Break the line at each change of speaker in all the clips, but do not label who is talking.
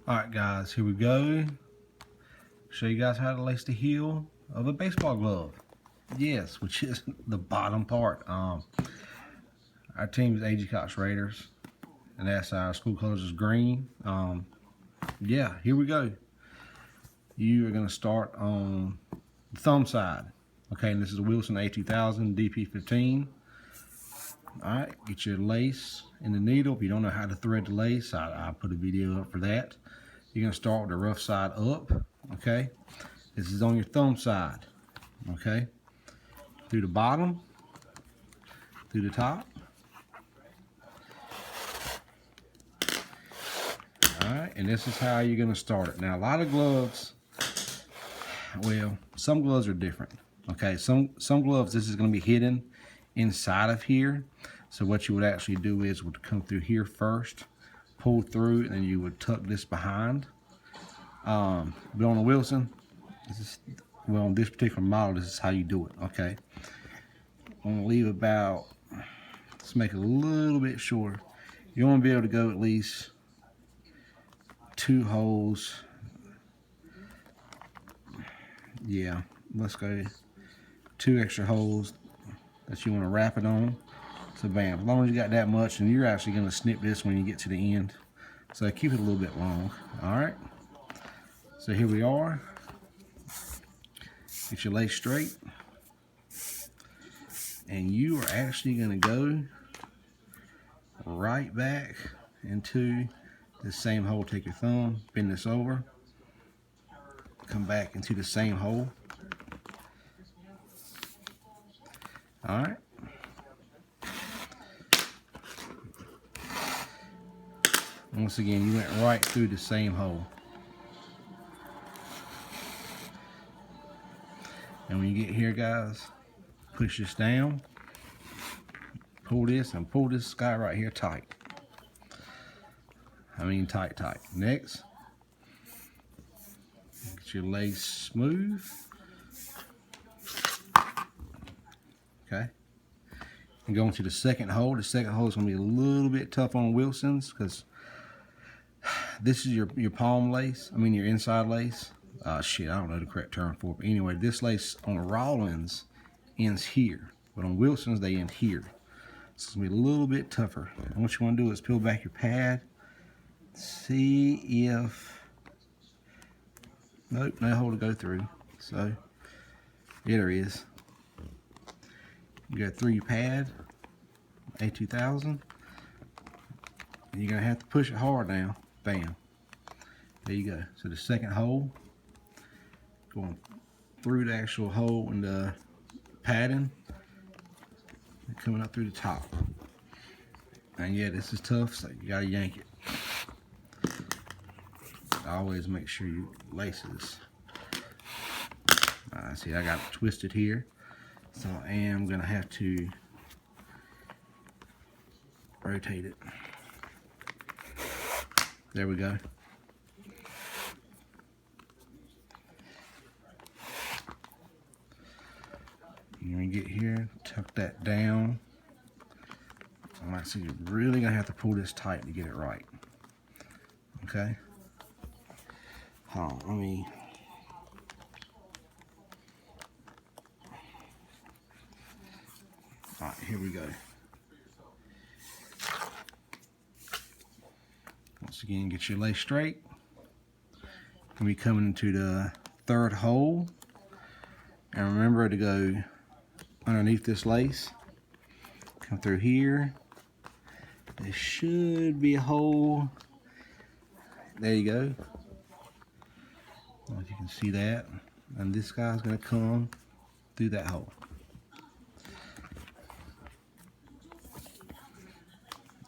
Alright guys, here we go. Show you guys how to lace the heel of a baseball glove. Yes, which is the bottom part. Our team is A.G. Cox Raiders, and that's our school colors is green. Yeah, here we go. You are going to start on the thumb side. Okay, and this is a Wilson A2000 DP15. Alright, get your lace in the needle. If you don't know how to thread the lace, I put a video up for that. You're going to start with the rough side up. Okay, this is on your thumb side. Okay, through the bottom, through the top. Alright, and this is how you're going to start it. Now, a lot of gloves, well, some gloves are different. Okay, some gloves, this is going to be hidden inside of here. So what you would actually do is would come through here first, pull through, and then you would tuck this behind. But on the Wilson, well, on this particular model, this is how you do it. Okay, I'm going to leave about, let's make it a little bit shorter. You want to be able to go at least 2 holes. Yeah, let's go 2 extra holes that you want to wrap it on. So bam, as long as you got that much, and you're actually going to snip this when you get to the end. So keep it a little bit long. Alright, so here we are. Get your lace straight, and you are actually going to go right back into the same hole. Take your thumb, bend this over, come back into the same hole. Alright, once again, you went right through the same hole. And when you get here, guys, push this down, pull this, and pull this guy right here tight. I mean tight. Next, get your lace smooth. Okay. And going to the second hole. The second hole is going to be a little bit tough on Wilson's because this is your palm lace. I mean your inside lace. Shit, I don't know the correct term for it. But anyway, this lace on Rollins ends here, but on Wilson's they end here. So it's going to be a little bit tougher. And what you want to do is peel back your pad. See if, nope, no hole to go through. So yeah, there is. You go through your pad, A2000. You're gonna have to push it hard now. Bam. There you go. So the second hole, going through the actual hole in the padding, and coming up through the top. And yeah, this is tough, so you gotta yank it. Always make sure you lace this. See, I got it twisted here, so I am gonna have to rotate it. There we go. You're gonna get here, tuck that down. So you're really gonna have to pull this tight to get it right. Okay. Hold on, let me. All right, here we go. Once again, get your lace straight. We'll be coming into the third hole. And remember to go underneath this lace. Come through here. There should be a hole. There you go. If you can see that. And this guy's going to come through that hole.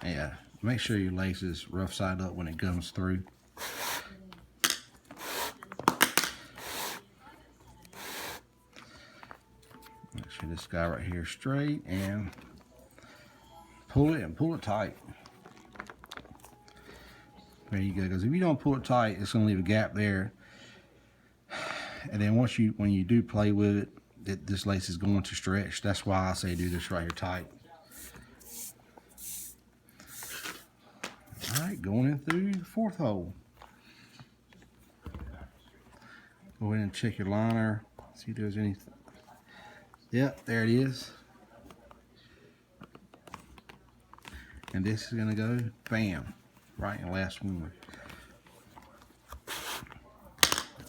Yeah, make sure your lace is rough side up when it comes through. Make sure this guy right here is straight and pull it tight. There you go, because if you don't pull it tight, it's going to leave a gap there. And then when you do play with it, this lace is going to stretch. That's why I say do this right here tight. Alright, going in through the fourth hole. Go ahead and check your liner. See if there's any. Yep, there it is. And this is gonna go bam, right in the last one.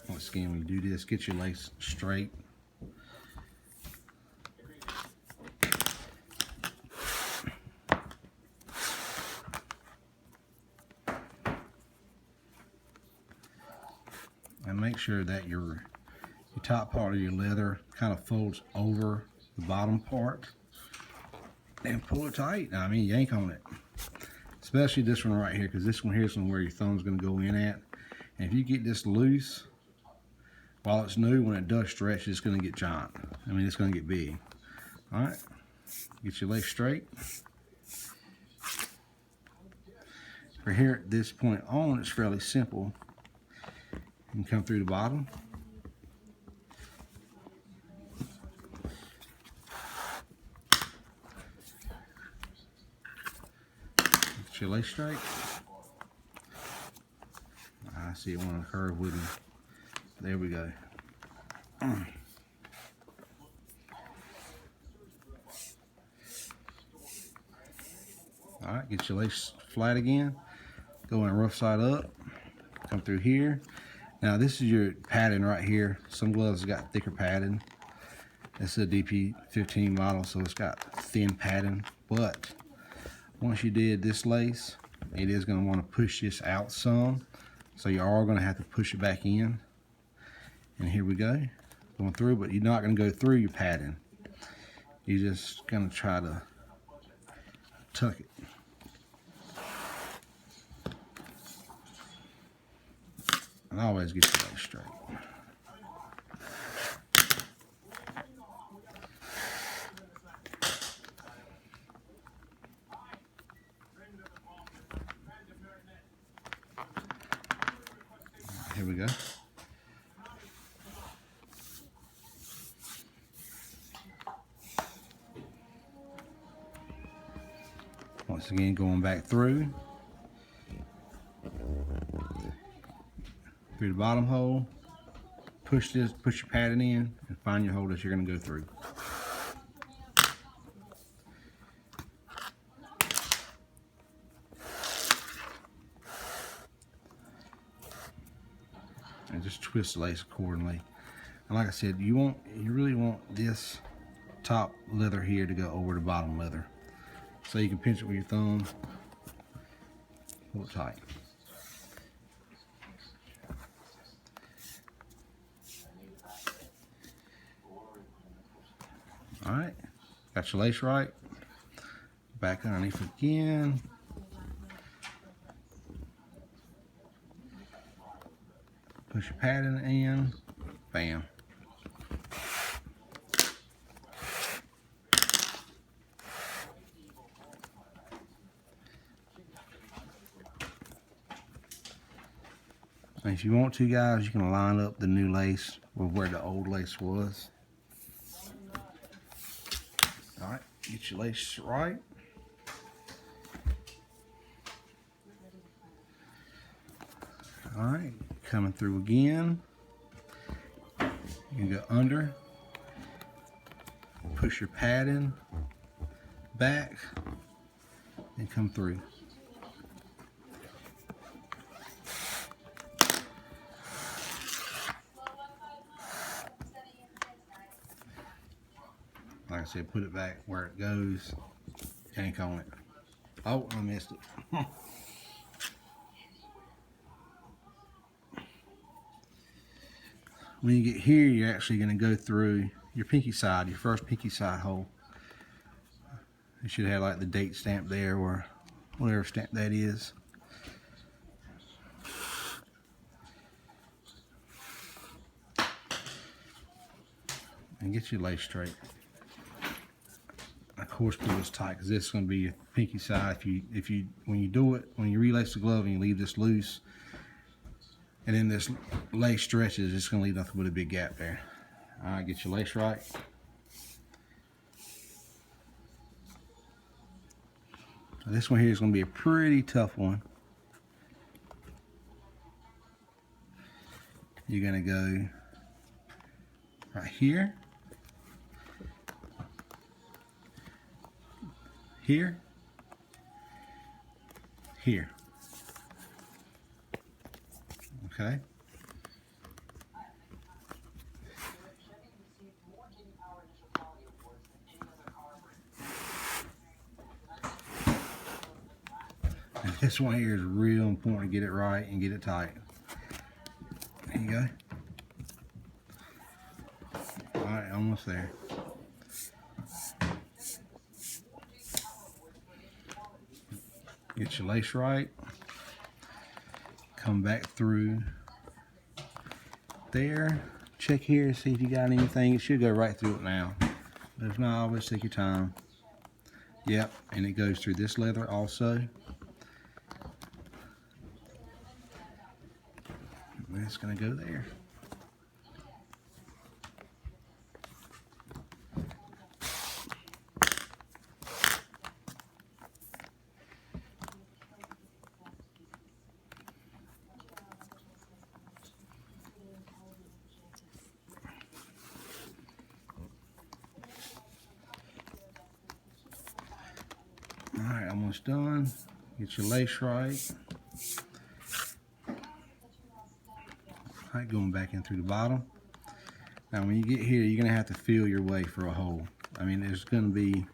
Once again, when you do this, get your lace straight. And make sure that your top part of your leather kind of folds over the bottom part. And pull it tight. I mean, yank on it. Especially this one right here, because this one here is where your thumb's going to go in at. And if you get this loose while it's new, when it does stretch, it's going to get giant. I mean, it's going to get big. All right, get your lace straight. For here at this point on, it's fairly simple. You can come through the bottom. Get your lace straight. I see it on a curve with me. There we go. All right, get your lace flat again. Go in rough side up. Come through here. Now this is your padding right here. Some gloves got thicker padding. It's a DP15 model, so it's got thin padding. But once you did this lace, it is going to want to push this out some. So you are going to have to push it back in. And here we go. Going through, but you're not going to go through your padding. You're just going to try to tuck it. And always get your lace straight. Here we go. Once again, going back through the bottom hole, push your padding in, and find your hole that you're going to go through. And just twist the lace accordingly. And like I said, you really want this top leather here to go over the bottom leather. So you can pinch it with your thumb, pull it tight. All right, got your lace right. Back underneath again. Push your padding in, bam. And if you want to, guys, you can line up the new lace with where the old lace was. All right, get your lace right. All right, coming through again. You can go under, push your padding back, and come through. Like I said, put it back where it goes. Yank on it. Oh, I missed it. When you get here, you're actually going to go through your pinky side, your first pinky side hole. You should have like the date stamp there, or whatever stamp that is. And get your lace straight. Of course, pull this tight, because this is going to be your pinky side. When you relace the glove and you leave this loose, and then this lace stretches, it's going to leave nothing but a big gap there. All right, get your lace right. This one here is going to be a pretty tough one. You're going to go right here, here, here. Okay. And this one here is real important to get it right and get it tight. There you go. Alright, almost there. Get your lace right. Come back through there. Check here, see if you got anything. It should go right through it now. But if not, always take your time. Yep, and it goes through this leather also. And it's going to go there. Alright, almost done. Get your lace right. Alright, going back in through the bottom. Now when you get here, you're going to have to feel your way for a hole. I mean, there's going to be,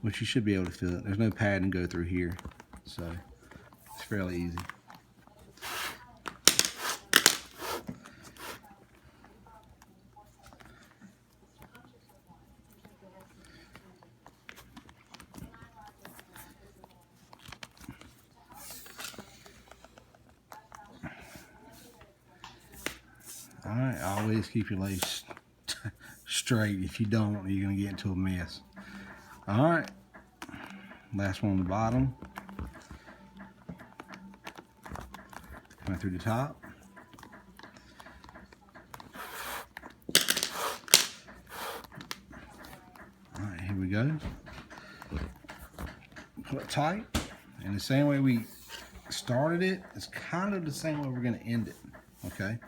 which you should be able to feel it. There's no padding go through here, so it's fairly easy. Alright, always keep your lace straight. If you don't, you're going to get into a mess. Alright, last one on the bottom. Coming through the top. Alright, here we go. Pull it tight. And the same way we started it, it's kind of the same way we're going to end it. Okay?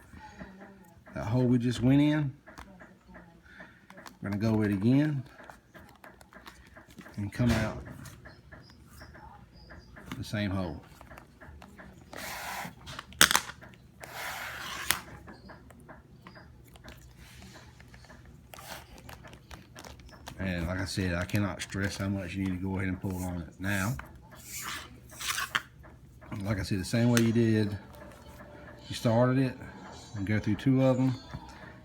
That hole we just went in, we're going to go it again and come out the same hole. And like I said, I cannot stress how much you need to go ahead and pull on it. Now, like I said, the same way you did, you started it, and go through two of them.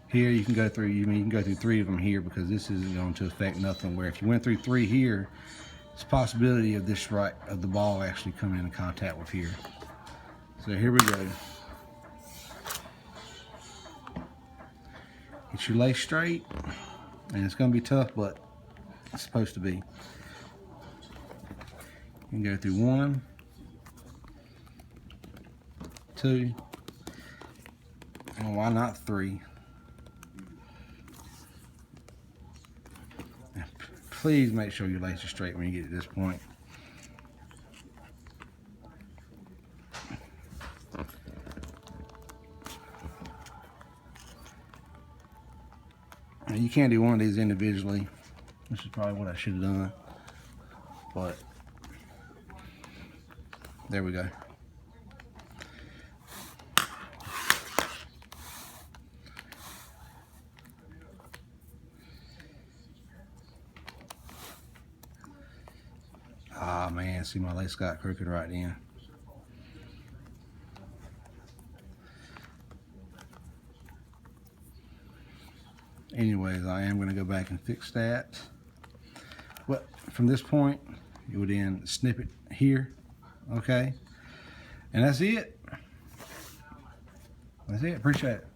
Here you can go through, you can go through three of them here, because this isn't going to affect nothing. Where if you went through three here, it's a possibility of this of the ball actually coming into contact with here. So here we go. Get your lace straight, and it's going to be tough, but it's supposed to be. You can go through 1, 2, and why not 3? Please make sure your lace is straight when you get to this point. And you can't do one of these individually, which is probably what I should have done, but there we go. Ah man, see my lace got crooked right then. Anyways, I am going to go back and fix that. Well, from this point, you would then snip it here, okay? And that's it. That's it. Appreciate it.